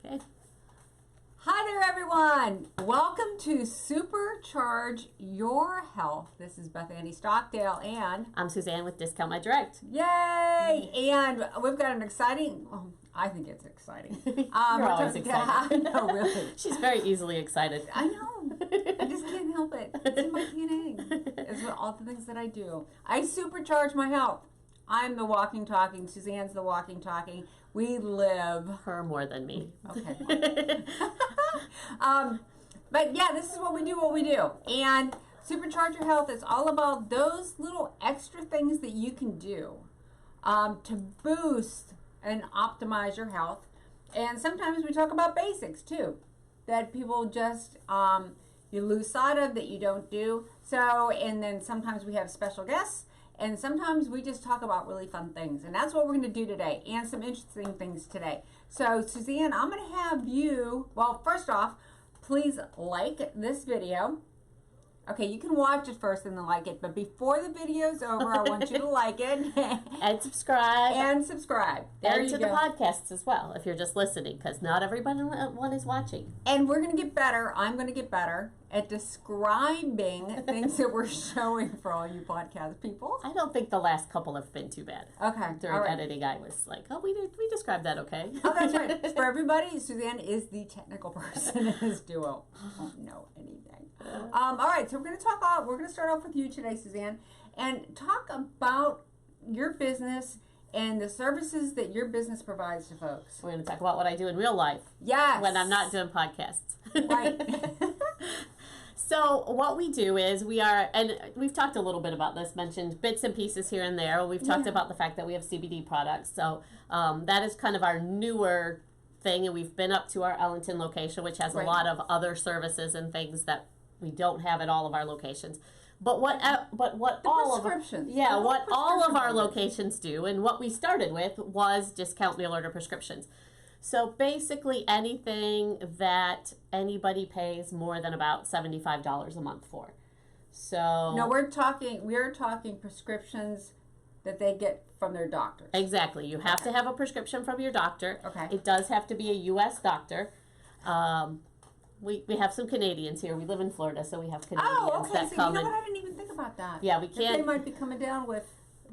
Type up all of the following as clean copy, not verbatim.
Okay. Hi there, everyone. Welcome to Supercharge Your Health. This is Beth Annie Stockdale, and I'm Suzanne with Discount My Direct. Yay! And we've got an exciting. Well, I think it's exciting. You're always excited. No, really. She's very easily excited. I know. I just can't help it. It's in my DNA. It's what all the things that I do. I supercharge my health. I'm the walking, talking. Suzanne's the walking, talking. We live. Her more than me. Okay. But yeah, this is what we do. And Supercharge Your Health is all about those little extra things that you can do to boost and optimize your health. And sometimes we talk about basics too, that people just, you lose sight of, that you don't do. So, and then sometimes we have special guests. And sometimes we just talk about really fun things. And that's what we're going to do today, and some interesting things today. So, Suzanne, I'm going to have you, well, first off, please like this video. Okay, you can watch it first and then like it. But before the video's over, I want you to like it. And subscribe. And subscribe. There and you to go. the podcasts as well, if you're just listening, because not everyone is watching. And we're going to get better. I'm going to get better at describing things that we're showing for all you podcast people. I don't think the last couple have been too bad. Okay. During editing, I was like, oh, we described that okay. Oh, that's right. For everybody, Suzanne is the technical person in this duo. I don't know anything. All right, so we're going to start off with you today, Suzanne, and talk about your business and the services that your business provides to folks. We're going to talk about what I do in real life. Yes. When I'm not doing podcasts. Right. So what we do is and we've talked a little bit about this, mentioned bits and pieces here and there. We've talked about the fact that we have CBD products. So that is kind of our newer thing, and we've been up to our Ellington location, which has a lot of other services and things that we don't have at all of our locations. But what all of our locations do, and what we started with, was discount mail order prescriptions. So basically anything that anybody pays more than about $75 a month for. So no, we're talking prescriptions that they get from their doctors. Exactly. You have to have a prescription from your doctor. Okay. It does have to be a U.S. doctor. We have some Canadians here. We live in Florida, so we have Canadians that so come. You know what? I didn't even think about that. Yeah, we can't. They might be coming down with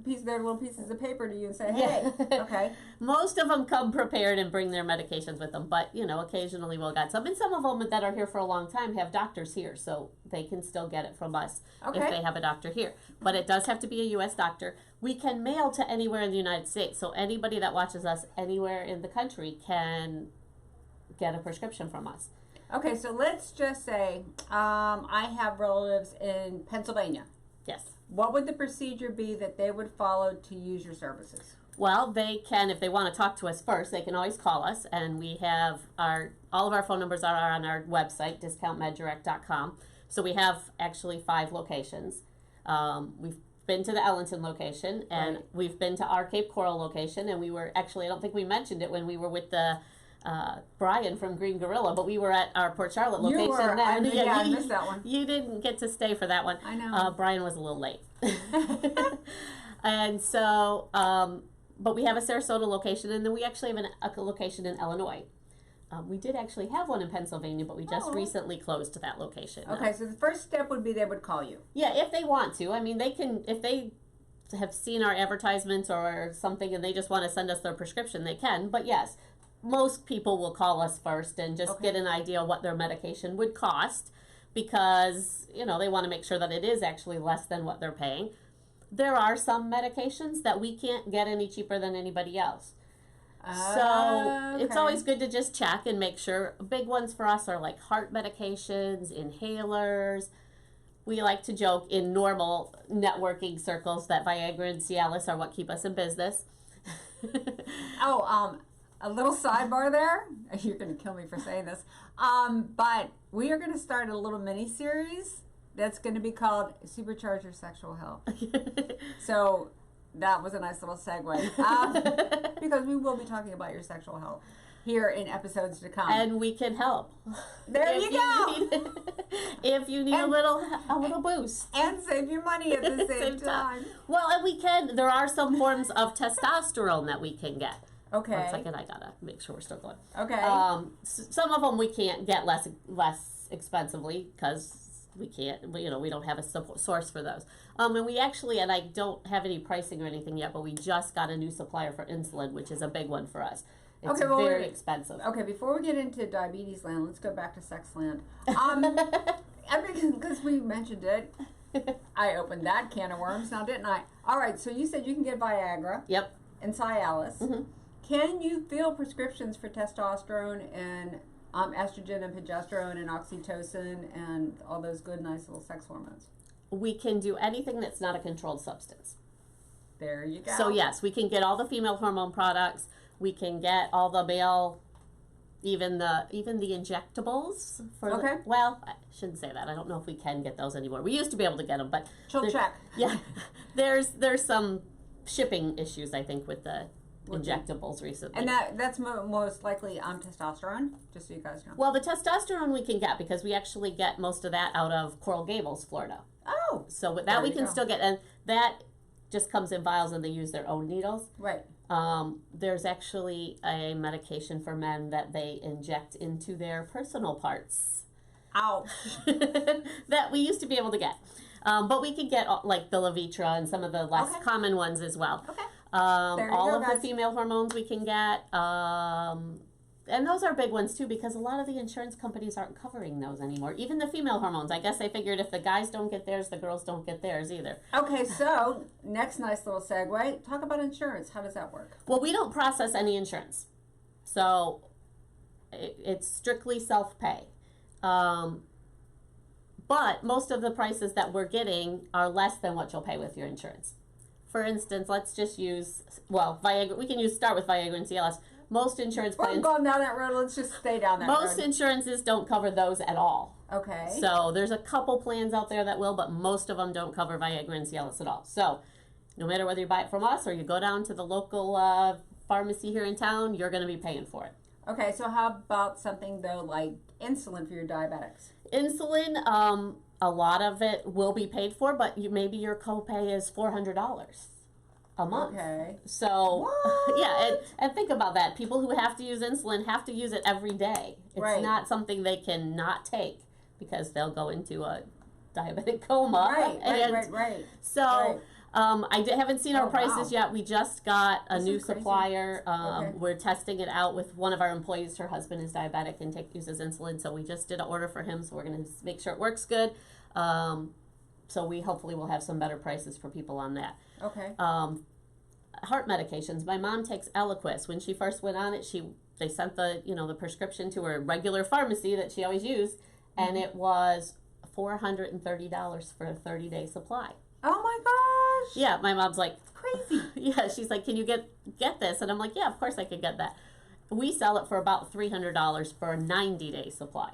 their little pieces of paper to you and say, hey, okay. Most of them come prepared and bring their medications with them, but, occasionally we'll get some. And some of them that are here for a long time have doctors here, so they can still get it from us if they have a doctor here. But it does have to be a U.S. doctor. We can mail to anywhere in the United States, so anybody that watches us anywhere in the country can get a prescription from us. Okay, so let's just say I have relatives in Pennsylvania. Yes. What would the procedure be that they would follow to use your services? Well, they can, if they want to talk to us first, they can always call us, and we have all of our phone numbers are on our website, discountmeddirect.com. So we have actually 5 locations. We've been to the Ellington location, and we've been to our Cape Coral location, and we were actually, I don't think we mentioned it when we were with the Brian from Green Gorilla, but we were at our Port Charlotte location. You were. I missed that one. You didn't get to stay for that one. I know. Brian was a little late. And so, but we have a Sarasota location, and then we actually have a location in Illinois. We did actually have one in Pennsylvania, but we just recently closed that location. Okay, so the first step would be they would call you. Yeah, if they want to. I mean, they can, if they have seen our advertisements or something and they just want to send us their prescription, they can. But yes, most people will call us first and just get an idea what their medication would cost, because, they want to make sure that it is actually less than what they're paying. There are some medications that we can't get any cheaper than anybody else. So it's always good to just check and make sure. Big ones for us are like heart medications, inhalers. We like to joke in normal networking circles that Viagra and Cialis are what keep us in business. A little sidebar there. You're going to kill me for saying this. But we are going to start a little mini-series that's going to be called Supercharge Your Sexual Health. So that was a nice little segue. Because we will be talking about your sexual health here in episodes to come. And we can help. There you go. If you need a little boost. And save you money at the same time. Well, and we can. There are some forms of testosterone that we can get. Okay. 1 second, I gotta make sure we're still going. Okay. Some of them we can't get less expensively because we can't, we don't have a source for those. And we actually, and I don't have any pricing or anything yet, but we just got a new supplier for insulin, which is a big one for us. It's very expensive. Okay, before we get into diabetes land, let's go back to sex land. Because we mentioned it, I opened that can of worms now, didn't I? All right, so you said you can get Viagra. Yep. And Cialis. Mm-hmm. Can you fill prescriptions for testosterone and estrogen and progesterone and oxytocin and all those good, nice little sex hormones? We can do anything that's not a controlled substance. There you go. So yes, we can get all the female hormone products. We can get all the male, even the injectables. Well, I shouldn't say that. I don't know if we can get those anymore. We used to be able to get them, but she'll check. Yeah, there's some shipping issues, I think, with the injectables recently. And that's most likely testosterone, just so you guys know. Well, the testosterone we can get because we actually get most of that out of Coral Gables, Florida. Oh. So with that we can still get, and that just comes in vials and they use their own needles. Right. There's actually a medication for men that they inject into their personal parts. Ouch. That we used to be able to get. But we can get like the Levitra and some of the less common ones as well. Okay. All of the female hormones we can get. And those are big ones too because a lot of the insurance companies aren't covering those anymore. Even the female hormones. I guess they figured if the guys don't get theirs, the girls don't get theirs either. Okay, so next nice little segue. Talk about insurance. How does that work? Well, we don't process any insurance. So it's strictly self-pay. But most of the prices that we're getting are less than what you'll pay with your insurance. For instance, let's just use, Viagra. We can start with Viagra and Cialis. Most insurance plans... We're going down that road. Let's just stay down that road. Most insurances don't cover those at all. Okay. So there's a couple plans out there that will, but most of them don't cover Viagra and Cialis at all. So no matter whether you buy it from us or you go down to the local pharmacy here in town, you're going to be paying for it. Okay, so how about something, though, like insulin for your diabetics? Insulin, a lot of it will be paid for, but maybe your copay is $400 a month. Okay. So, yeah, and think about that. People who have to use insulin have to use it every day. It's not something they can not take because they'll go into a diabetic coma. Right. So, I haven't seen our prices yet. We just got a new supplier. We're testing it out with one of our employees. Her husband is diabetic and uses insulin, so we just did an order for him. So we're going to make sure it works good. So we hopefully will have some better prices for people on that. Okay. Heart medications. My mom takes Eliquis. When she first went on it, they sent the prescription to her regular pharmacy that she always used, and it was $430 for a 30-day supply. Oh my gosh! Yeah, my mom's like, crazy. Yeah, she's like, can you get this? And I'm like, yeah, of course I could get that. We sell it for about $300 for a 90-day supply.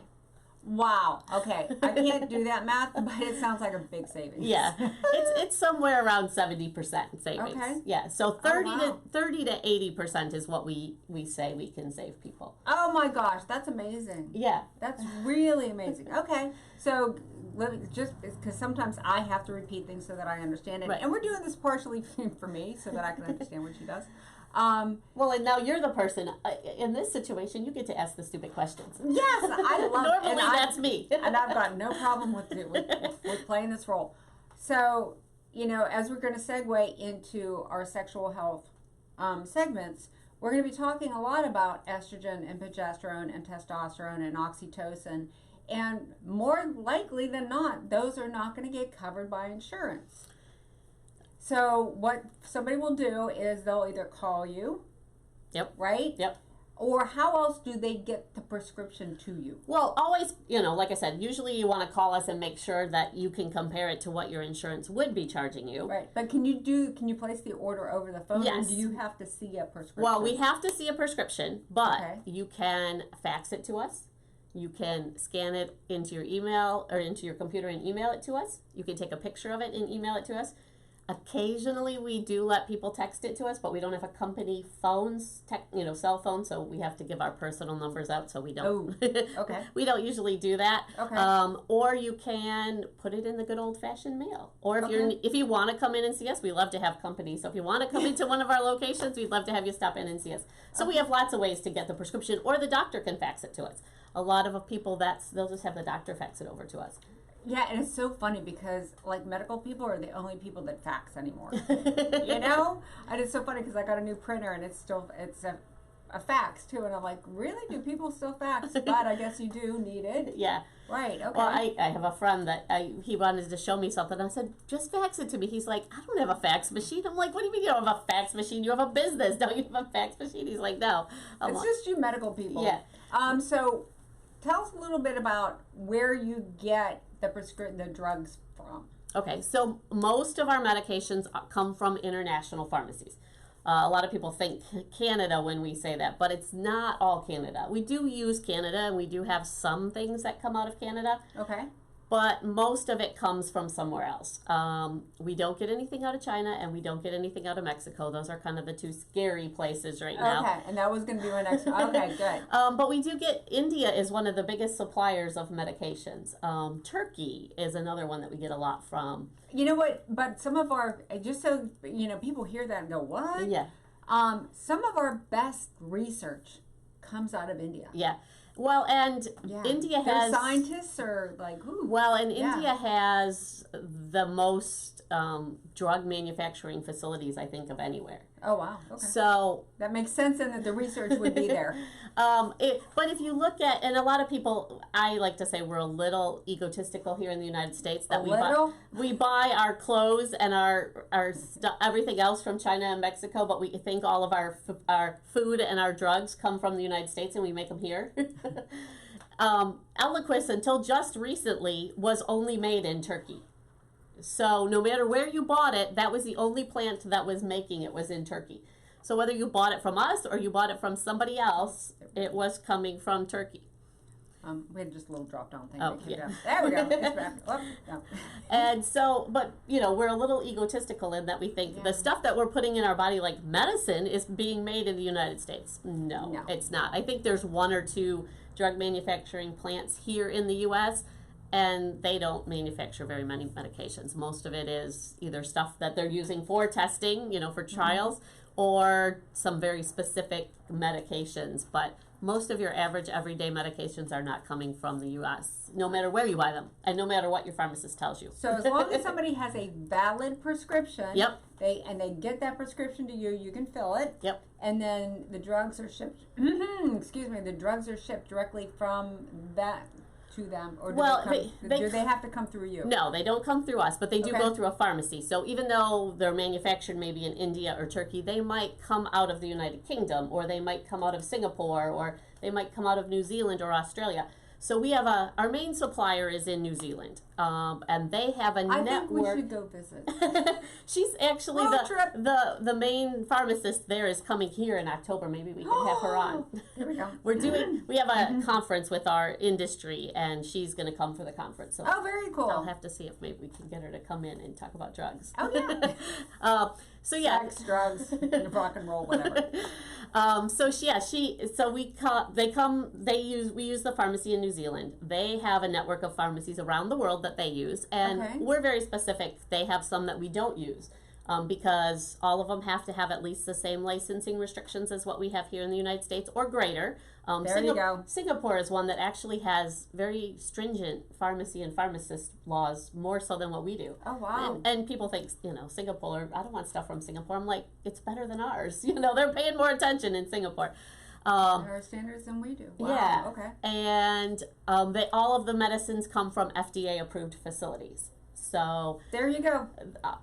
Wow. Okay, I can't do that math, but it sounds like a big savings. Yeah, it's somewhere around 70% savings. Okay. Yeah, so 30 to 80% is what we say we can save people. Oh my gosh, that's amazing. Yeah, that's really amazing. Okay, so just because sometimes I have to repeat things so that I understand it, and we're doing this partially for me so that I can understand what she does. Well, and now you're the person in this situation. You get to ask the stupid questions. Yes, I love. Normally, that's me, and I've got no problem with playing this role. So, as we're going to segue into our sexual health segments, we're going to be talking a lot about estrogen and progesterone and testosterone and oxytocin, and more likely than not, those are not going to get covered by insurance. So what somebody will do is they'll either call you. Yep. Right? Yep. Or how else do they get the prescription to you? Well, always, like I said, usually you want to call us and make sure that you can compare it to what your insurance would be charging you. Right. But can you place the order over the phone? Yes. Or do you have to see a prescription? Well, we have to see a prescription, but you can fax it to us. You can scan it into your email or into your computer and email it to us. You can take a picture of it and email it to us. Occasionally we do let people text it to us, but we don't have a company cell phone, so we have to give our personal numbers out, so we don't. Oh, okay. We don't usually do that. Okay. Or you can put it in the good old-fashioned mail. Or if you want to come in and see us, we love to have company. So if you want to come into one of our locations, we'd love to have you stop in and see us. So we have lots of ways to get the prescription, or the doctor can fax it to us. A lot of people, they'll just have the doctor fax it over to us. Yeah, and it's so funny because like medical people are the only people that fax anymore. You know, and it's so funny because I got a new printer and it's a fax too, and I'm like, really? Do people still fax? But I guess you do need it. Yeah. Right. Okay. Well, I have a friend that he wanted to show me something. I said, just fax it to me. He's like, I don't have a fax machine. I'm like, what do you mean you don't have a fax machine? You have a business. Don't you have a fax machine? He's like, no. It's just you medical people. Yeah. So tell us a little bit about where you get the drugs from. Okay, so most of our medications come from international pharmacies. A lot of people think Canada when we say that, but it's not all Canada. We do use Canada, and we do have some things that come out of Canada. Okay. But most of it comes from somewhere else. We don't get anything out of China, and we don't get anything out of Mexico. Those are kind of the two scary places right now. Okay, and that was going to be my next one. Okay, good. But we do get, India is one of the biggest suppliers of medications. Turkey is another one that we get a lot from. You know what? But some of our, just so, people hear that and go, what? Yeah. Some of our best research comes out of India. Yeah. Well, and India has... Their scientists are like, ooh. Well, and India has the most drug manufacturing facilities, I think, of anywhere. Oh, wow. Okay. So... That makes sense then that the research would be there. But if you look at... And a lot of people, I like to say we're a little egotistical here in the United States. That we buy our clothes and our everything else from China and Mexico, but we think all of our food and our drugs come from the United States and we make them here. Eliquis, until just recently, was only made in Turkey. So no matter where you bought it, that was the only plant that was making it was in Turkey. So whether you bought it from us or you bought it from somebody else, it was coming from Turkey. We had just a little drop down thing. Oh, yeah. There we go. It's back. Oh, no. And so, but, we're a little egotistical in that we think the stuff that we're putting in our body, like medicine, is being made in the United States. No, it's not. I think there's one or two drug manufacturing plants here in the U.S., and they don't manufacture very many medications. Most of it is either stuff that they're using for testing, for trials, or some very specific medications. But most of your average everyday medications are not coming from the U.S., no matter where you buy them, and no matter what your pharmacist tells you. So as long as somebody has a valid prescription, yep. they get that prescription to you, you can fill it. Yep. And then the drugs are shipped, the drugs are shipped directly from that to them, or do they have to come through you? No, they don't come through us, but they do go through a pharmacy. So even though they're manufactured maybe in India or Turkey, they might come out of the United Kingdom, or they might come out of Singapore, or they might come out of New Zealand or Australia. So we have our main supplier is in New Zealand, and they have a network. I think we should go visit. She's actually the main pharmacist there is coming here in October. Maybe we can have her on. Here we go. We have a conference with our industry, and she's going to come for the conference. So very cool. I'll have to see if maybe we can get her to come in and talk about drugs. Oh yeah. Sex, drugs, rock and roll, whatever. We use the pharmacy in New Zealand. They have a network of pharmacies around the world that they use, and we're very specific. They have some that we don't use. Because all of them have to have at least the same licensing restrictions as what we have here in the United States, or greater. There you go. Singapore is one that actually has very stringent pharmacy and pharmacist laws, more so than what we do. Oh, wow. And people think, Singapore, I don't want stuff from Singapore. I'm like, it's better than ours. They're paying more attention in Singapore. Higher standards than we do. Wow. Yeah. Okay. And all of the medicines come from FDA-approved facilities. So there you go.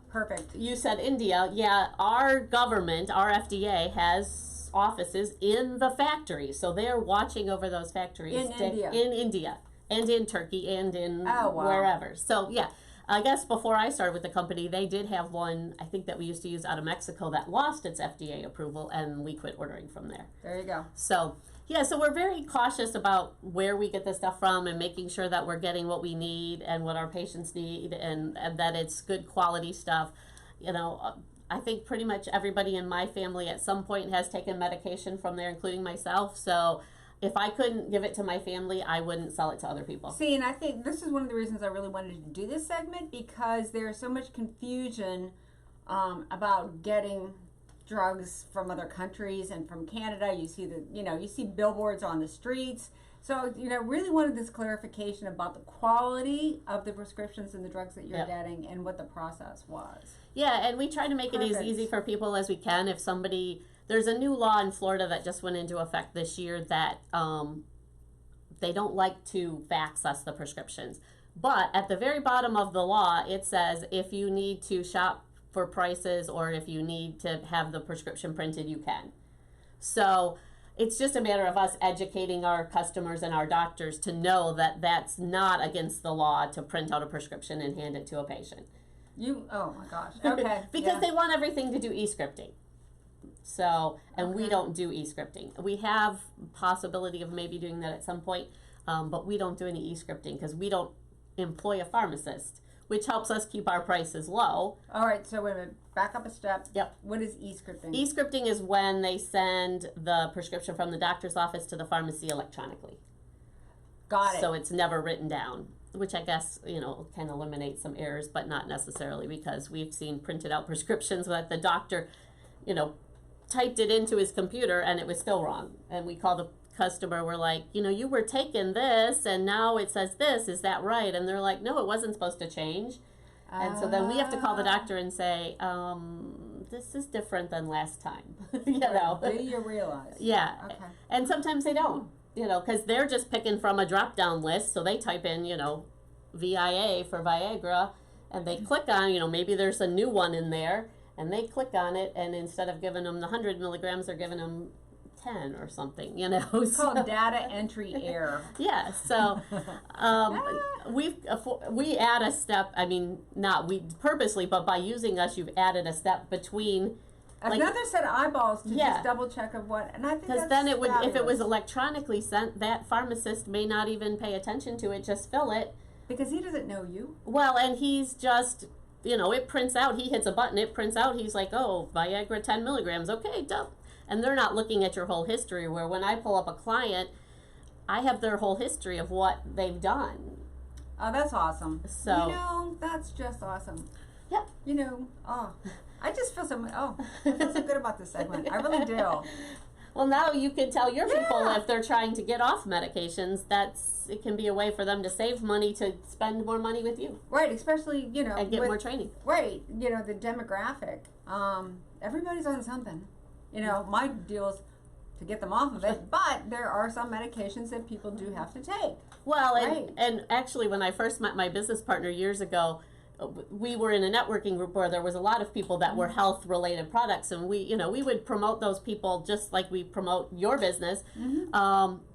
Perfect. You said India. Yeah, our government, our FDA, has offices in the factories. So they're watching over those factories in India and in Turkey and in wherever. So yeah, I guess before I started with the company, they did have one, I think, that we used to use out of Mexico that lost its FDA approval, and we quit ordering from there. There you go. So yeah, so we're very cautious about where we get this stuff from, and making sure that we're getting what we need and what our patients need, and that it's good quality stuff. you know, I think pretty much everybody in my family at some point has taken medication from there, including myself. So if I couldn't give it to my family, I wouldn't sell it to other people. See, and I think this is one of the reasons I really wanted to do this segment, because there's so much confusion about getting drugs from other countries and from Canada. You see you see billboards on the streets. So, really wanted this clarification about the quality of the prescriptions and the drugs that you're getting and what the process was. Yeah, and we try to make it as easy for people as we can. If there's a new law in Florida that just went into effect this year that they don't like to fax us the prescriptions. But at the very bottom of the law, it says if you need to shop for prices or if you need to have the prescription printed, you can. So it's just a matter of us educating our customers and our doctors to know that that's not against the law to print out a prescription and hand it to a patient. Oh my gosh. Okay. Because they want everything to do e-scripting. So, and we don't do e-scripting. We have possibility of maybe doing that at some point, but we don't do any e-scripting because we don't employ a pharmacist, which helps us keep our prices low. All right, so wait a minute. Back up a step. Yep. What is e-scripting? E-scripting is when they send the prescription from the doctor's office to the pharmacy electronically. Got it. So it's never written down, which I guess, can eliminate some errors, but not necessarily, because we've seen printed out prescriptions that the doctor, typed it into his computer and it was still wrong. And we call the customer, we're like, you were taking this and now it says this, is that right? And they're like, no, it wasn't supposed to change. And so then we have to call the doctor and say, this is different than last time. Do you realize? Yeah. Okay. And sometimes they don't, because they're just picking from a drop-down list. So they type in, VIA for Viagra, and they click on, maybe there's a new one in there, and they click on it, and instead of giving them the 100 milligrams, they're giving them 10 or something, It's called data entry error. Yeah, so we add a step, not we purposely, but by using us, you've added a step between another set of eyeballs to just double check of what, and I think because then it would, if it was electronically sent, that pharmacist may not even pay attention to it, just fill it. Because he doesn't know you. Well, and he's just, it prints out, he hits a button, it prints out, he's like, oh, Viagra 10 milligrams, okay, dump. And they're not looking at your whole history, where when I pull up a client, I have their whole history of what they've done. Oh, that's awesome. So, that's just awesome. Yeah. I just feel I feel so good about this segment. I really do. Well, now you can tell your people if they're trying to get off medications, it can be a way for them to save money, to spend more money with you. Right, especially, and get more training. Right, the demographic. Everybody's on something. My deal is to get them off of it, but there are some medications that people do have to take. Well, and actually, when I first met my business partner years ago, we were in a networking group where there was a lot of people that were health-related products, and we would promote those people just like we promote your business,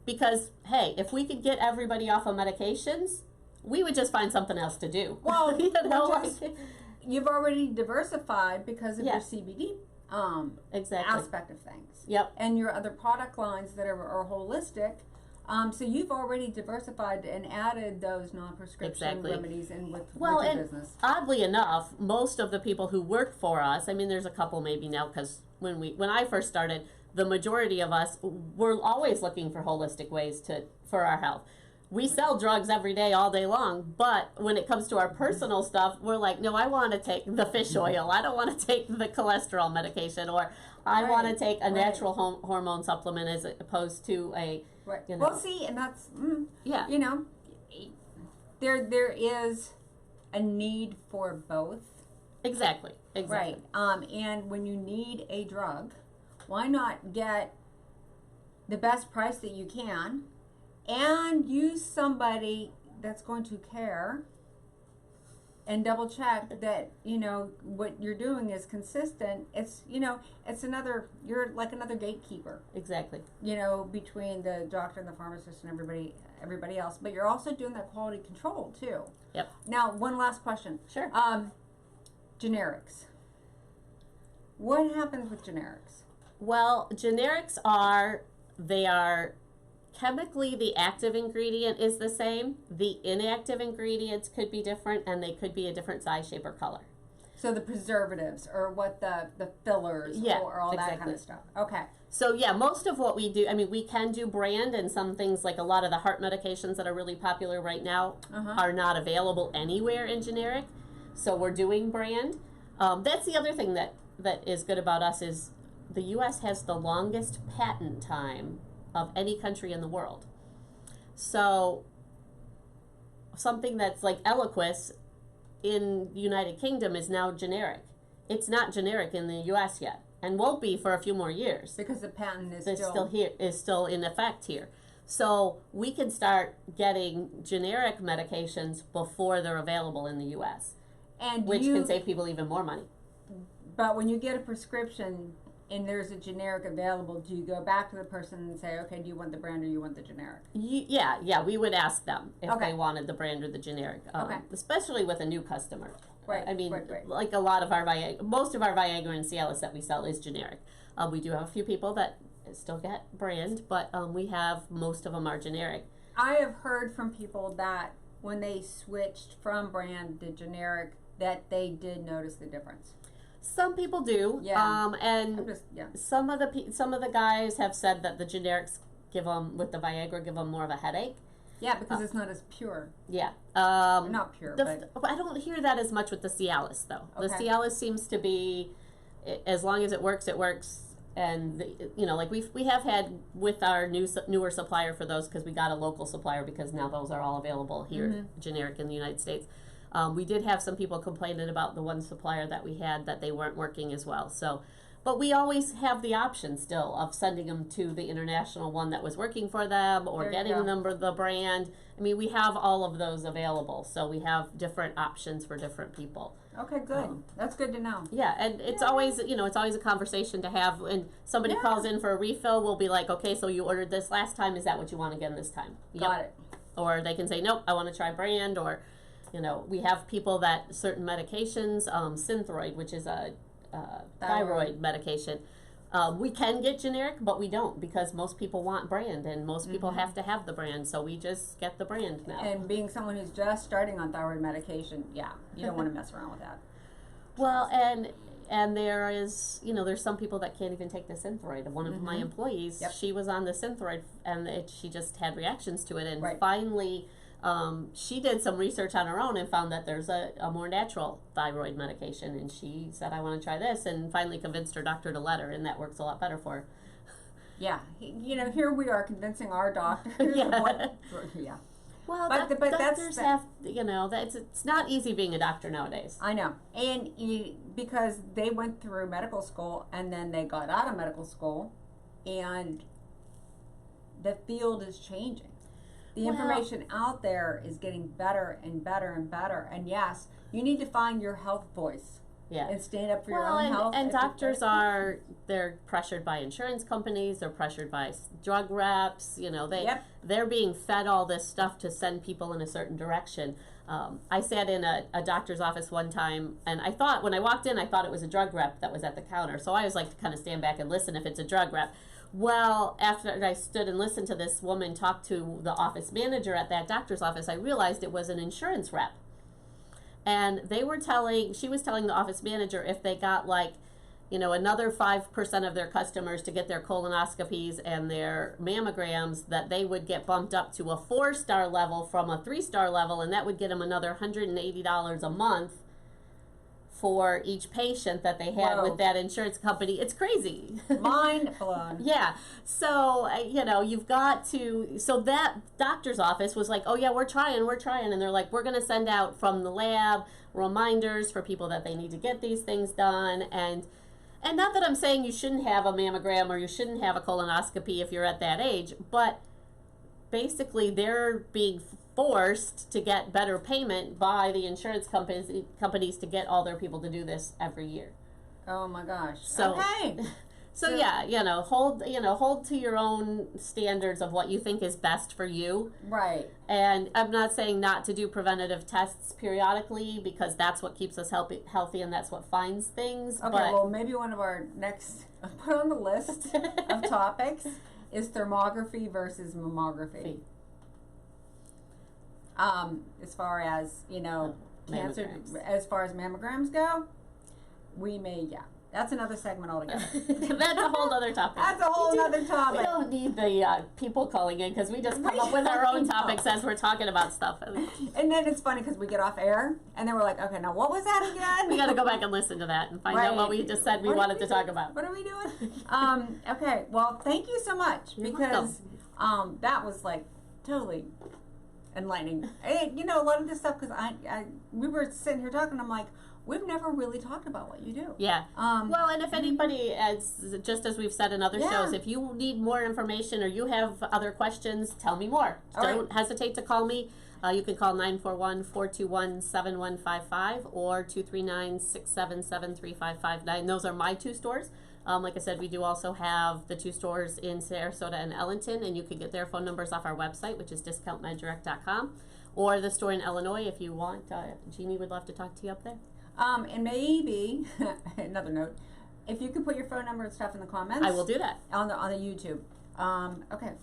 because, hey, if we could get everybody off of medications, we would just find something else to do. Well, you've already diversified because of your CBD aspect of things. Yep. And your other product lines that are holistic. So you've already diversified and added those non-prescription remedies in with your business. Oddly enough, most of the people who work for us, there's a couple maybe now, because when I first started, the majority of us were always looking for holistic ways for our health. We sell drugs every day, all day long, but when it comes to our personal stuff, we're like, no, I want to take the fish oil. I don't want to take the cholesterol medication, or I want to take a natural hormone supplement as opposed to a, Well, see, and that's, there is a need for both. Exactly. Right. And when you need a drug, why not get the best price that you can and use somebody that's going to care and double check that, what you're doing is consistent. It's, you're like another gatekeeper. Exactly. Between the doctor and the pharmacist and everybody else. But you're also doing that quality control too. Yep. Now, one last question. Sure. Generics. What happens with generics? Well, generics are chemically, the active ingredient is the same. The inactive ingredients could be different, and they could be a different size, shape, or color. So the preservatives or what the fillers or all that kind of stuff. Okay. So yeah, most of what we do, I mean, we can do brand, and some things like a lot of the heart medications that are really popular right now are not available anywhere in generic. So we're doing brand. That's the other thing that is good about us is the U.S. has the longest patent time of any country in the world. So something that's like Eliquis in the United Kingdom is now generic. It's not generic in the U.S. yet, and won't be for a few more years because the patent is still in effect here. So we can start getting generic medications before they're available in the U.S., and which can save people even more money. But when you get a prescription and there's a generic available, do you go back to the person and say, okay, do you want the brand or you want the generic? Yeah, we would ask them if they wanted the brand or the generic, especially with a new customer. Right. I mean, like a lot of our most of our Viagra and Cialis that we sell is generic. We do have a few people that still get brand, but we have most of them are generic. I have heard from people that when they switched from brand to generic, that they did notice the difference. Some people do, and some of the guys have said that the generics give them more of a headache. Yeah, because it's not as pure. Yeah, not pure. But I don't hear that as much with the Cialis though. Okay. The Cialis seems to be, as long as it works, and like we have had with our newer supplier for those, because we got a local supplier because now those are all available here, generic in the United States. We did have some people complaining about the one supplier that we had that they weren't working as well. So, but we always have the option still of sending them to the international one that was working for them, or getting them the brand. I mean, we have all of those available, so we have different options for different people. Okay, good. That's good to know. Yeah, and it's always, it's always a conversation to have. When somebody calls in for a refill, we'll be like, okay, so you ordered this last time. Is that what you want again this time? Got it. Or they can say, nope, I want to try brand. Or, we have people that certain medications, Synthroid, which is a thyroid medication, we can get generic, but we don't, because most people want brand, and most people have to have the brand, so we just get the brand now. And being someone who's just starting on thyroid medication, you don't want to mess around with that. Well, and there is, there's some people that can't even take the Synthroid. One of my employees, she was on the Synthroid, and she just had reactions to it, and finally she did some research on her own and found that there's a more natural thyroid medication, and she said, I want to try this, and finally convinced her doctor to let her, and that works a lot better for her. Yeah, here we are convincing our doctors. Well, doctors have, it's not easy being a doctor nowadays. I know, and because they went through medical school and then they got out of medical school, and the field is changing. The information out there is getting better and better and better. And yes, you need to find your health voice. Yeah. And stand up for your own health. And doctors they're pressured by insurance companies. They're pressured by drug reps. They're being fed all this stuff to send people in a certain direction. I sat in a doctor's office one time, and when I walked in, I thought it was a drug rep that was at the counter. So I always like to kind of stand back and listen if it's a drug rep. Well, after I stood and listened to this woman talk to the office manager at that doctor's office, I realized it was an insurance rep. And she was telling the office manager if they got another 5% of their customers to get their colonoscopies and their mammograms, that they would get bumped up to a 4-star level from a 3-star level, and that would get them another $180 a month for each patient that they had with that insurance company. It's crazy. Mind blown. Yeah. So, you've got to, so that doctor's office was like, oh yeah, we're trying. And they're like, we're going to send out from the lab reminders for people that they need to get these things done. And not that I'm saying you shouldn't have a mammogram or you shouldn't have a colonoscopy if you're at that age, but basically they're being forced to get better payment by the insurance companies to get all their people to do this every year. Oh my gosh. So, okay. So yeah, hold to your own standards of what you think is best for you. Right. And I'm not saying not to do preventative tests periodically, because that's what keeps us healthy and that's what finds things. Okay, well, maybe one of our next, put on the list of topics is thermography versus mammography. As far as, cancer, as far as mammograms go, yeah. That's another segment altogether. That's a whole other topic. That's a whole other We topic. don't need the people calling in because we just come up with our own topics as we're talking about stuff. And then it's funny because we get off air and then we're like, okay, now what was that again? We got to go back and listen to that and find out what we just said we wanted to talk about. What are we doing? Okay, well, thank you so much because that was like totally enlightening. And, you know, a lot of this stuff because we were sitting here talking. I'm like, we've never really talked about what you do. Yeah. Well, and if anybody, just as we've said in other shows, if you need more information or you have other questions, tell me more. Don't hesitate to call me. You can call 941-421-7155 or 239-677-3559. Those are my 2 stores. Like I said, we do also have the 2 stores in Sarasota and Ellington, and you can get their phone numbers off our website, which is discountmeddirect.com, or the store in Illinois if you want. Jeannie would love to talk to you up there. And maybe another note, if you could put your phone number and stuff in the comments. I will do that. On the YouTube. Okay. It's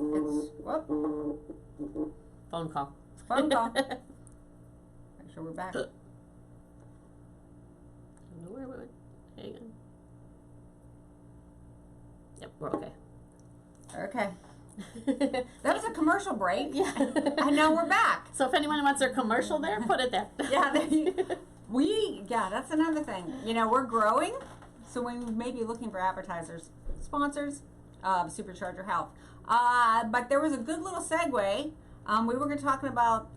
phone call. Phone call. Make sure we're back. I don't know where we went. Hang on. Yep, we're okay. Okay. That was a commercial break. Yeah. And now we're back. So if anyone wants their commercial there, put it there. Yeah, that's another thing. You know, we're growing, so we may be looking for advertisers, sponsors of Supercharger Health. But there was a good little segue. We were talking about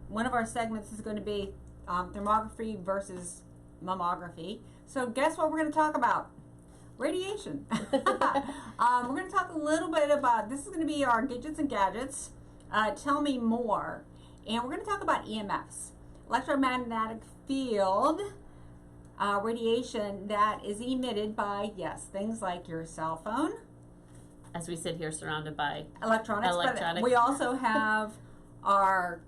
one of our segments is going to be thermography versus mammography. So guess what we're going to talk about? Radiation. We're going to talk a little bit about, this is going to be our Gidgets and Gadgets. Tell me more. And we're going to talk about EMFs, electromagnetic field radiation that is emitted by, yes, things like your cell phone. As we sit here surrounded by electronics. But we also have our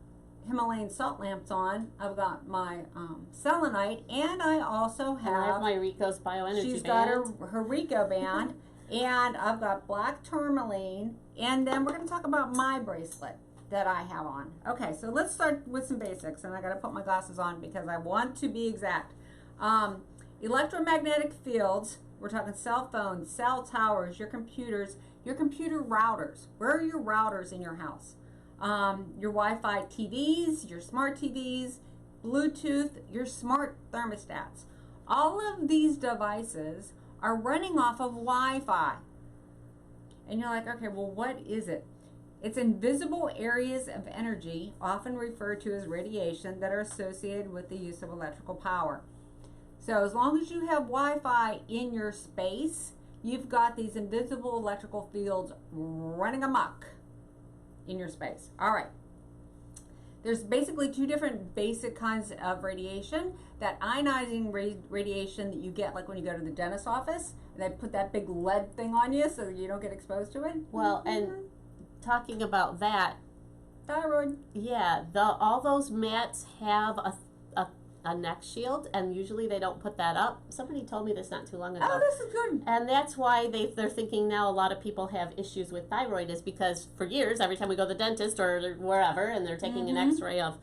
Himalayan salt lamps on. I've got my selenite, and I also have, I have my Rico's bioenergy she's band. got her Rico band, and I've got black tourmaline, and then we're going to talk about my bracelet that I have on. Okay, so let's start with some basics, and I got to put my glasses on because I want to be exact. Electromagnetic fields, we're talking cell phones, cell towers, your computers, your computer routers. Where are your routers in your house? Your Wi-Fi TVs, your smart TVs, Bluetooth, your smart thermostats. All of these devices are running off of Wi-Fi. And you're like, okay, well, what is it? It's invisible areas of energy, often referred to as radiation, that are associated with the use of electrical power. So as long as you have Wi-Fi in your space, you've got these invisible electrical fields running amok in your space. All right. There's basically 2 different basic kinds of radiation. That ionizing radiation that you get like when you go to the dentist's office, and they put that big lead thing on you so you don't get exposed to it. Well, and talking about that, thyroid. Yeah, all those mats have a neck shield, and usually they don't put that up. Somebody told me this not too long ago. Oh, this is good. And that's why they're thinking now a lot of people have issues with thyroid, is because for years, every time we go to the dentist or wherever, and they're taking an x-ray of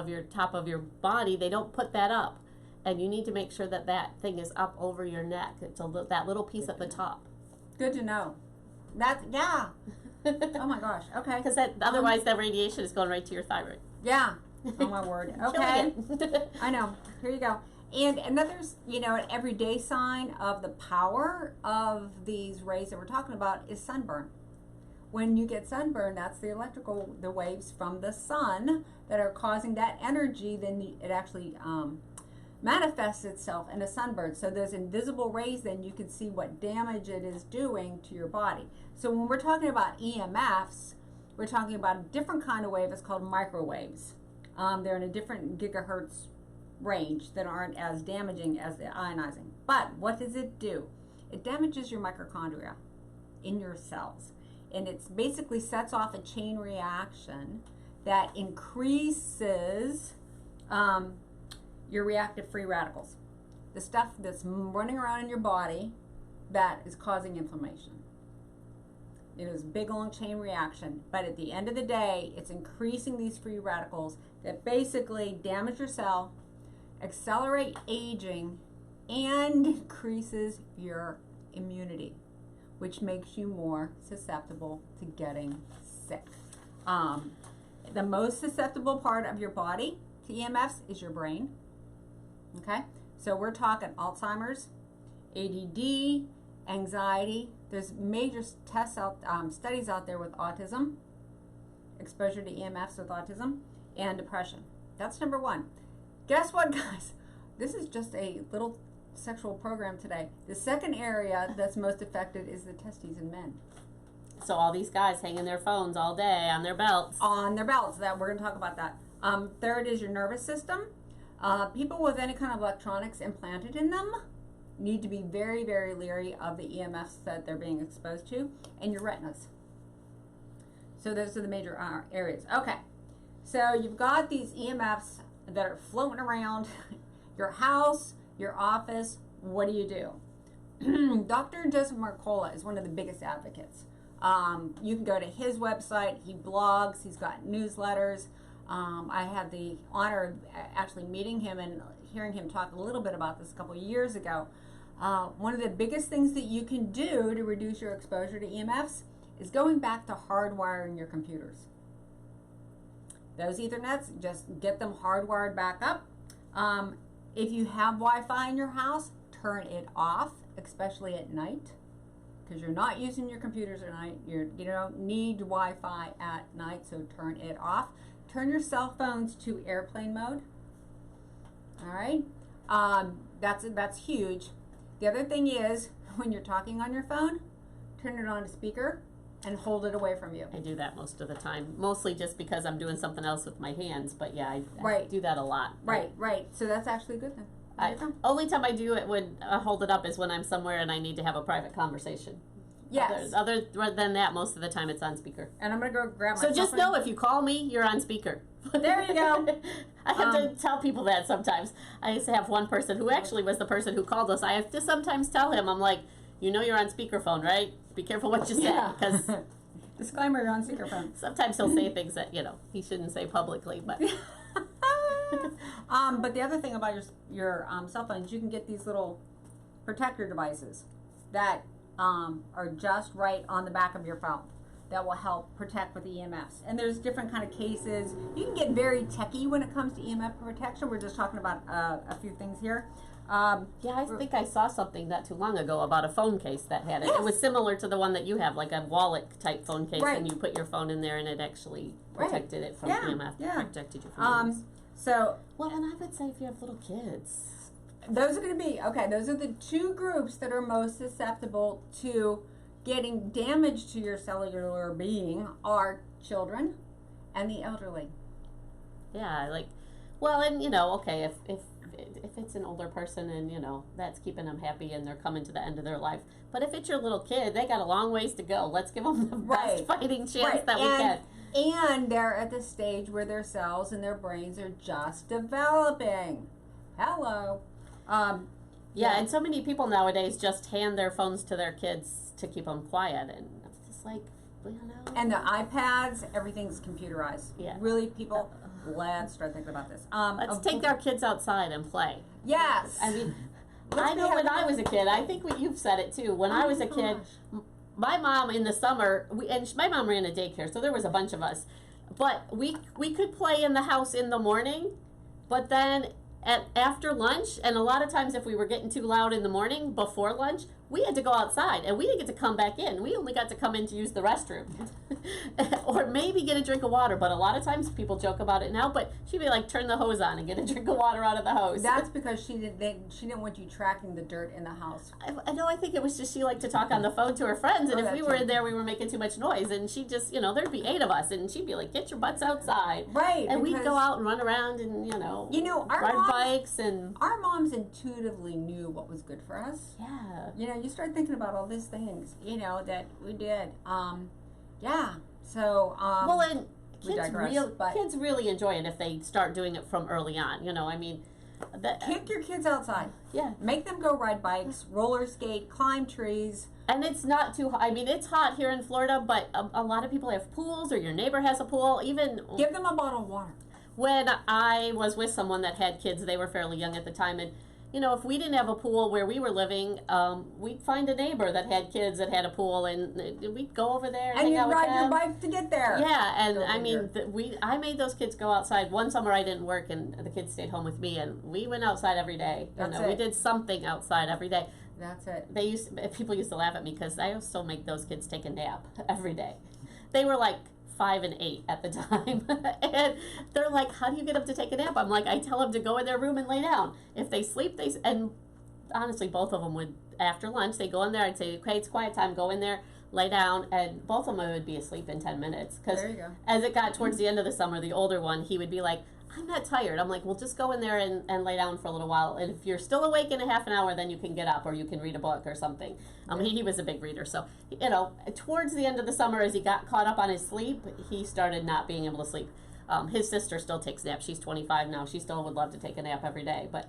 your top of your body, they don't put that up. And you need to make sure that that thing is up over your neck. It's that little piece at the top. Good to know. Yeah. Oh my gosh. Okay. Because otherwise that radiation is going right to your thyroid. Yeah. Oh my word. Okay. I know. Here you go. And another, an everyday sign of the power of these rays that we're talking about is sunburn. When you get sunburn, that's the waves from the sun that are causing that energy. Then it actually manifests itself in a sunburn. So there's invisible rays, then you can see what damage it is doing to your body. So when we're talking about EMFs, we're talking about a different kind of wave. It's called microwaves. They're in a different gigahertz range that aren't as damaging as the ionizing. But what does it do? It damages your mitochondria in your cells. And it basically sets off a chain reaction that increases your reactive free radicals. The stuff that's running around in your body that is causing inflammation. It is a big long chain reaction, but at the end of the day, it's increasing these free radicals that basically damage your cell, accelerate aging, and increases your immunity, which makes you more susceptible to getting sick. The most susceptible part of your body to EMFs is your brain. Okay, so we're talking Alzheimer's, ADD, anxiety. There's major studies out there with autism, exposure to EMFs with autism, and depression. That's number one. Guess what, guys? This is just a little sexual program today. The second area that's most affected is the testes in men. So all these guys hanging their phones all day on their belts. On their belts. That we're going to talk about that. Third is your nervous system. People with any kind of electronics implanted in them need to be very, very leery of the EMFs that they're being exposed to, and your retinas. So those are the major areas. Okay, so you've got these EMFs that are floating around your house, your office. What do? Dr. Joseph Mercola is one of the biggest advocates. You can go to his website. He blogs. He's got newsletters. I had the honor of actually meeting him and hearing him talk a little bit about this a couple of years ago. One of the biggest things that you can do to reduce your exposure to EMFs is going back to hardwiring your computers. Those Ethernets, just get them hardwired back up. If you have Wi-Fi in your house, turn it off, especially at night, because you're not using your computers at night. You don't need Wi-Fi at night, so turn it off. Turn your cell phones to airplane mode. All right, that's huge. The other thing is, when you're talking on your phone, turn it on to speaker and hold it away from you. I do that most of the time, mostly just because I'm doing something else with my hands. But yeah, I Right. do that a lot. Right. So that's actually a good thing. Only time I do it when I hold it up is when I'm somewhere and I need to have a private conversation. Yes. Other than that, most of the time it's on speaker. And I'm going to go grab my So just know, if you call me, you're on speaker. There you go. I have to tell people that sometimes. I used to have one person who actually was the person who called us. I have to sometimes tell him, I'm like, you know you're on speakerphone, right? Be careful what you say. Because disclaimer, you're on speakerphone. sometimes he'll say things that, he shouldn't say publicly. But but the other thing about your cell phones, you can get these little protector devices that are just right on the back of your phone that will help protect with EMFs. And there's different kind of cases. You can get very techie when it comes to EMF protection. We're just talking about a few things here. I think I saw something not too long ago about a phone case that had it. Yes. It was similar to the one that you have, like a wallet type phone case, Right. and you put your phone in there and it actually protected it from EMF. Yeah. Protected you from EMF. So Well, and I would say if you have little kids. those are going to be, those are the two groups that are most susceptible to getting damage to your cellular being are children and the elderly. Yeah, and if it's an older person and, that's keeping them happy and they're coming to the end of their life. But if it's your little kid, they got a long ways to go. Let's give them the best fighting chance that we can. And they're at the stage where their cells and their brains are just developing. Hello. And so many people nowadays just hand their phones to their kids to keep them quiet, and it's just like, And the iPads, everything's computerized. Yeah. Really, people, let's start thinking about this. let's take our kids outside and play. Yes. I mean, I know when I was a kid, I think you've said it too, when I was a kid, my mom in the summer, my mom ran a daycare, so there was a bunch of us, but we could play in the house in the morning, but then after lunch, and a lot of times if we were getting too loud in the morning before lunch, we had to go outside, and we didn't get to come back in. We only got to come in to use the restroom. Or maybe get a drink of water, but a lot of times people joke about it now, but she'd be like, turn the hose on and get a drink of water out of the hose. That's because she didn't want you tracking the dirt in the house. I think it was just she liked to talk on the phone to her friends, and if we were too. in there, we were making too much noise, and she just, there'd be 8 of us, and she'd be like, get your butts outside. Right. And we'd go out and run around and, ride bikes and... Our moms intuitively knew what was good for us. Yeah. You start thinking about all these things, that we did. So, well, and digress, kids really enjoy it if they start doing it from early on. Kick your kids outside. Yeah. Make them go ride bikes, roller skate, climb trees. And it's not too hot. I mean, it's hot here in Florida, but a lot of people have pools, or your neighbor has a pool. Even give them a bottle of water. When I was with someone that had kids, they were fairly young at the time, and if we didn't have a pool where we were living, we'd find a neighbor that had kids that had a pool, and we'd go over there and hang out with them. And you'd ride your bike to get there. Yeah, and I mean, I made those kids go outside. One summer I didn't work, and the kids stayed home with me, and we went outside every day. We did something outside every day. That's it. People used to laugh at me because I still make those kids take a nap every day. They were like 5 and 8 at the time, and they're like, "How do you get them to take a nap?" I'm like, I tell them to go in their room and lay down. If they sleep, and honestly, both of them would, after lunch, they go in there. I'd say, "Okay, it's quiet time. Go in there, lay down," and both of them would be asleep in 10 minutes. Because as it got towards the end of the summer, the older one, he would be like, "I'm not tired." I'm like, "Well, just go in there and lay down for a little while. And if you're still awake in a half an hour, then you can get up or you can read a book or something." He was a big reader. So, towards the end of the summer, as he got caught up on his sleep, he started not being able to sleep. His sister still takes naps. She's 25 now. She still would love to take a nap every day. But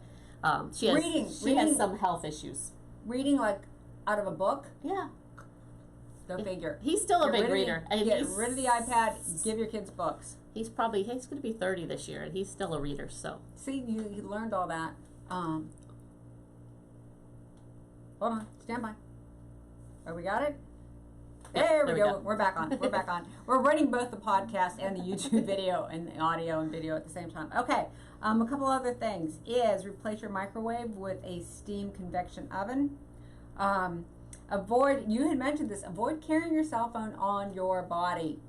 she has some health issues. Reading like out of a book? Yeah. Go figure. He's still a big reader. Get rid of the iPad. Give your kids books. He's going to be 30 this year, and he's still a reader. So see, you learned all that. Hold on, stand by. Oh, we got it. There we go. We're back on. We're back on. We're running both the podcast and the YouTube video and the audio and video at the same time. Okay. A couple other things is replace your microwave with a steam convection oven. You had mentioned this. Avoid carrying your cell phone on your body.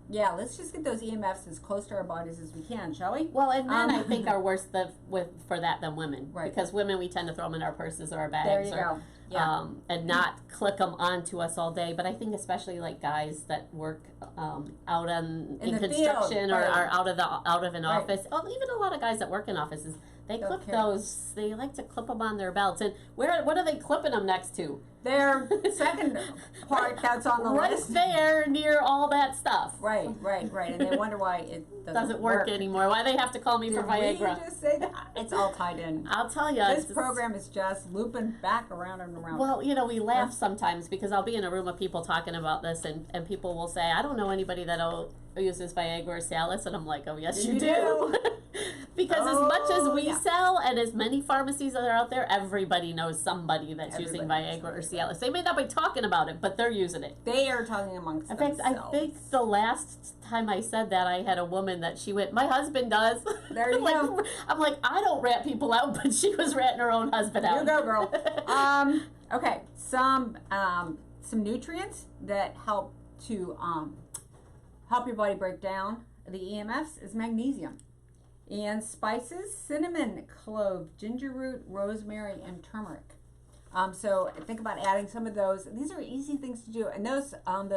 Yeah, let's just get those EMFs as close to our bodies as we can, shall we? Well, and men, I think, are worse for that than women. Right. Because women, we tend to throw them in our purses or our bags. There you go. Yeah. And not click them onto us all day. But I think especially like guys that work out in construction field, or are out of an office. Oh, even a lot of guys that work in offices, they clip those. They like to clip them on their belts. And what are they clipping them next to? Their second part that's on the list. Right there near all that stuff. Right. And they wonder why it doesn't work anymore. Why they have to call me for Viagra. Did we just say that? It's all tied in. I'll tell you. This program is just looping back around and around. Well, we laugh sometimes because I'll be in a room of people talking about this and people will say, "I don't know anybody that uses Viagra or Cialis," and I'm like, "Oh, yes, you do." Because as much as we sell and as many pharmacies that are out there, everybody knows somebody that's using Viagra or Cialis. They may not be talking about it, but they're using it. They are talking amongst themselves. In fact, I think the last time I said that, I had a woman that she went, "My husband does." There you go. I'm like, I don't rat people out, but she was ratting her own husband out. You go, girl. Okay, some nutrients that help to help your body break down the EMFs is magnesium. And spices, cinnamon, clove, ginger root, rosemary, and turmeric. So think about adding some of those. These are easy things to do. And those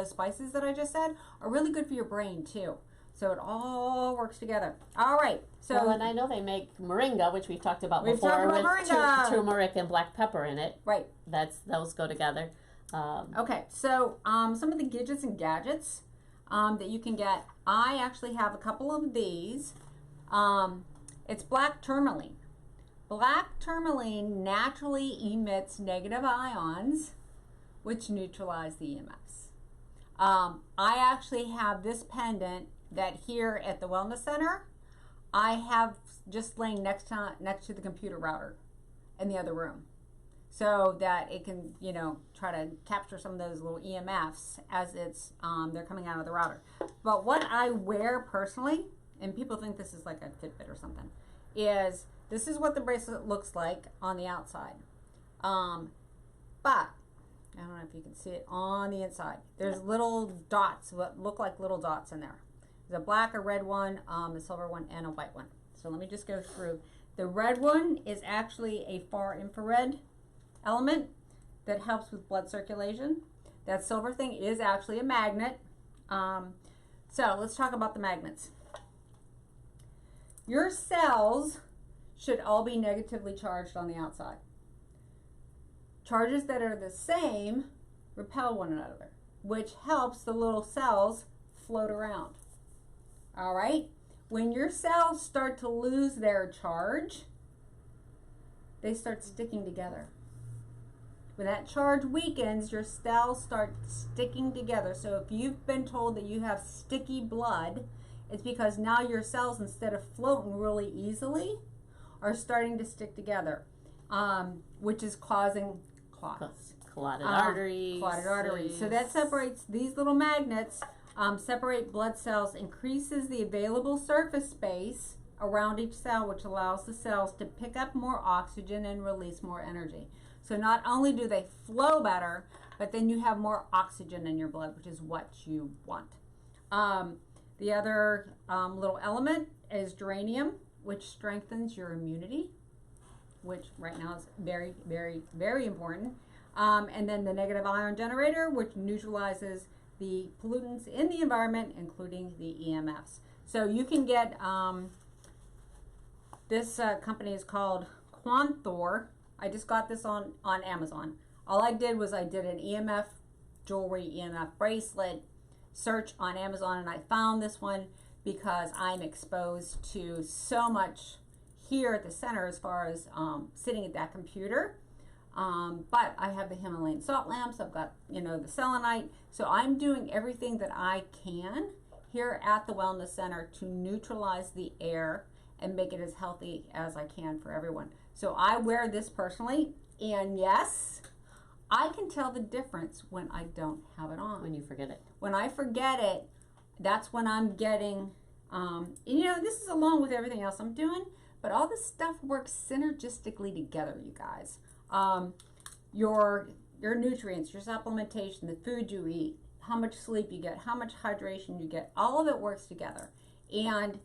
spices that I just said are really good for your brain too. So it all works together. All right. So and I know they make moringa, which we've talked about before, talked about with moringa. turmeric and black pepper in it. Right. Those go together. Okay. So some of the gadgets and gadgets that you can get. I actually have a couple of these. It's black tourmaline. Black tourmaline naturally emits negative ions, which neutralize the EMFs. I actually have this pendant that here at the Wellness Center, I have just laying next to the computer router in the other room, so that it can, try to capture some of those little EMFs as they're coming out of the router. But what I wear personally, and people think this is like a Fitbit or something, is this is what the bracelet looks like on the outside. But I don't know if you can see it on the inside. There's little dots, what look like little dots in there. There's a black, a red one, a silver one, and a white one. So let me just go through. The red one is actually a far infrared element that helps with blood circulation. That silver thing is actually a magnet. So let's talk about the magnets. Your cells should all be negatively charged on the outside. Charges that are the same repel one another, which helps the little cells float around. All right? When your cells start to lose their charge, they start sticking together. When that charge weakens, your cells start sticking together. So if you've been told that you have sticky blood, it's because now your cells, instead of floating really easily, are starting to stick together. which is causing clots. Carotid arteries. Carotid arteries. So that separates these little magnets, separate blood cells, increases the available surface space around each cell, which allows the cells to pick up more oxygen and release more energy. So not only do they flow better, but then you have more oxygen in your blood, which is what you want. The other little element is geranium, which strengthens your immunity, which right now is very, very, very important. And then the negative ion generator, which neutralizes the pollutants in the environment, including the EMFs. So you can get, this company is called Quanthor. I just got this on Amazon. All I did was I did an EMF jewelry, EMF bracelet search on Amazon, and I found this one because I'm exposed to so much here at the center as far as sitting at that computer. But I have the Himalayan salt lamps, I've got, the selenite. So I'm doing everything that I can here at the Wellness Center to neutralize the air and make it as healthy as I can for everyone. So I wear this personally, and yes, I can tell the difference when I don't have it on. When you forget it. When I forget it, that's when I'm getting, this is along with everything else I'm doing, but all this stuff works synergistically together, you guys. Your nutrients, your supplementation, the food you eat, how much sleep you get, how much hydration you get, all of it works together. And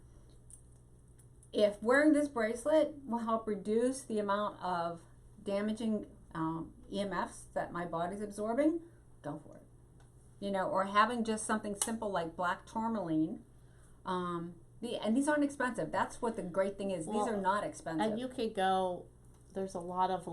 if wearing this bracelet will help reduce the amount of damaging EMFs that my body's absorbing, go for it. Or having just something simple like black tourmaline. And these aren't expensive. That's what the great thing is. These are not expensive. And you could go, there's a lot of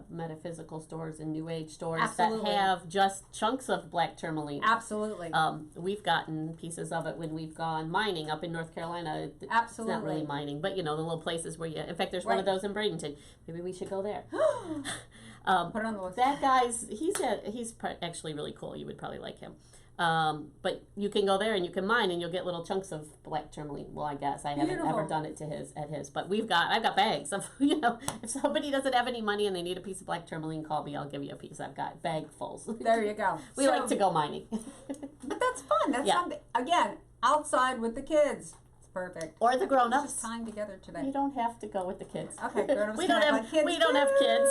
metaphysical stores and new age stores that have just chunks of black tourmaline. Absolutely. We've gotten pieces of it when we've gone mining up in North Carolina. Absolutely. It's not really mining, but the little places where in fact, there's one of those in Bradenton. Maybe we should go there. Put it on the list. That guy's, he's actually really cool. You would probably like him. But you can go there and you can mine and you'll get little chunks of black tourmaline. Well, I guess I haven't ever done it at his, but I've got bags of, if somebody doesn't have any money and they need a piece of black tourmaline, call me, I'll give you a piece. I've got bagfuls. There you go. We like to go mining. But that's fun. That's something, again, outside with the kids. It's perfect. Or the grown-ups. Just time together today. You don't have to go with the kids. Okay, grown-ups we don't have kids. We don't have kids.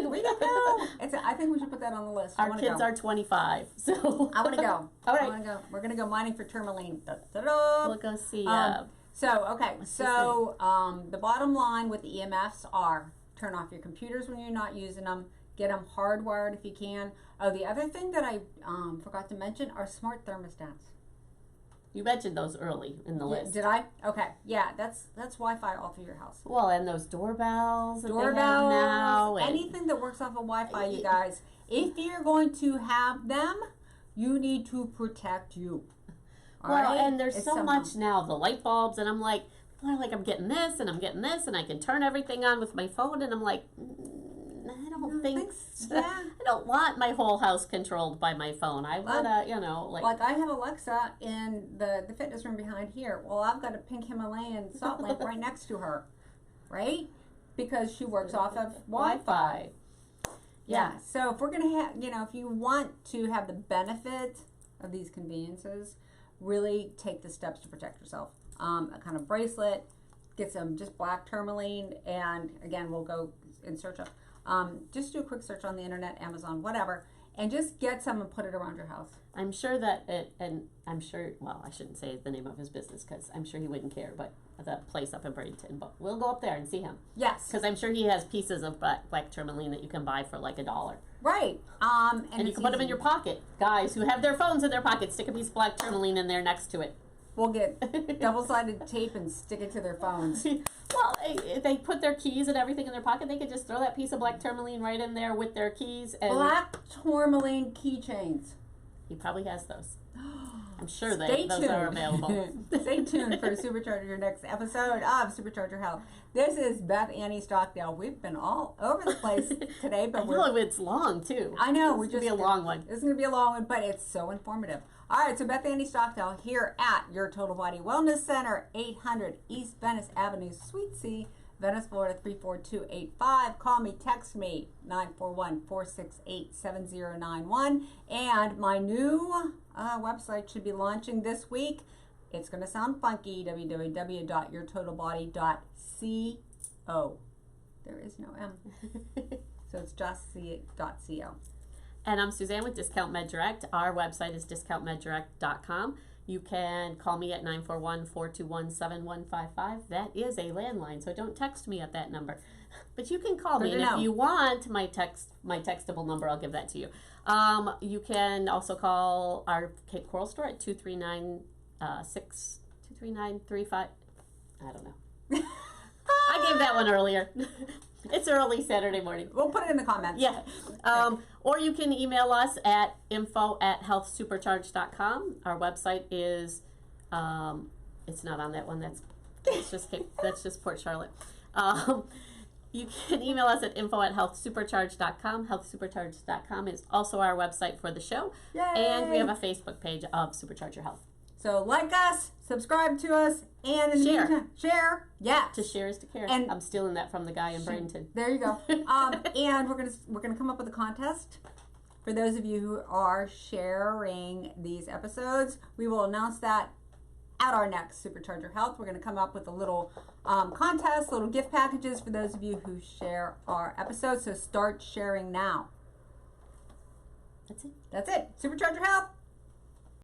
We can go. I think we should put that on the list. Our kids are 25, so I want to go. All right, I want to go. We're gonna go mining for tourmaline. Da-da-da. We'll go see. The bottom line with the EMFs are turn off your computers when you're not using them. Get them hardwired if you can. Oh, the other thing that I forgot to mention are smart thermostats. You mentioned those early in the list. Did I? Okay. Yeah, that's Wi-Fi all through your house. Well, and those doorbells that they have now. Anything that works off of Wi-Fi, you guys. If you're going to have them, you need to protect you. And there's so much now, the light bulbs, and I'm like, I'm getting this, and I'm getting this, and I can turn everything on with my phone, and I'm like, I don't think so. I don't want my whole house controlled by my phone. I want to, like I have Alexa in the fitness room behind here. Well, I've got a pink Himalayan salt lamp right next to her, right? Because she works off of Wi-Fi. Yeah. So if we're going to have, if you want to have the benefit of these conveniences, really take the steps to protect yourself. A kind of bracelet, get some just black tourmaline, and again, we'll go in search of. Just do a quick search on the internet, Amazon, whatever, and just get some and put it around your house. I'm sure that I shouldn't say the name of his business because I'm sure he wouldn't care, but the place up in Bradenton, but we'll go up there and see him. Yes. Because I'm sure he has pieces of black tourmaline that you can buy for like $1. Right. And you can put them in your pocket. Guys who have their phones in their pocket, stick a piece of black tourmaline in there next to it. We'll get double-sided tape and stick it to their phones. Well, if they put their keys and everything in their pocket, they could just throw that piece of black tourmaline right in there with their keys. And black tourmaline keychains. He probably has those. I'm sure those are available. Stay tuned for Supercharger, your next episode of Supercharger Health. This is Beth Annie Stockdale. We've been all over the place today, but it's long too. I know. It's going to be a long one. It's going to be a long one, but it's so informative. All right, so Beth Annie Stockdale here at your Total Body Wellness Center, 800 East Venice Avenue, Suite C, Venice, Florida 34285. Call me, text me 941-468-7091. And my new website should be launching this week. It's going to sound funky, www.yourtotalbody.co. There is no M. So it's just .co. And I'm Suzanne with Discount Med Direct. Our website is discountmeddirect.com. You can call me at 941-421-7155. That is a landline, so don't text me at that number. But you can call me, and if you want my textable number, I'll give that to you. You can also call our Cape Coral store at 239-239-35. I don't know. I gave that one earlier. It's early Saturday morning. We'll put it in the comments. Yeah. Or you can email us at info@healthsupercharge.com. Our website is, it's not on that one. That's just Port Charlotte. You can email us at info@healthsupercharge.com. Healthsupercharge.com is also our website for the show. Yay! And we have a Facebook page of Supercharge Your Health. So like us, subscribe to us, and in the meantime, share. Yeah. To share is to care. And I'm stealing that from the guy in Bradenton. There you go. And we're gonna come up with a contest for those of you who are sharing these episodes. We will announce that at our next Supercharger Health. We're gonna come up with a little contest, little gift packages for those of you who share our episodes. So start sharing now. That's it. That's it. Supercharger Health.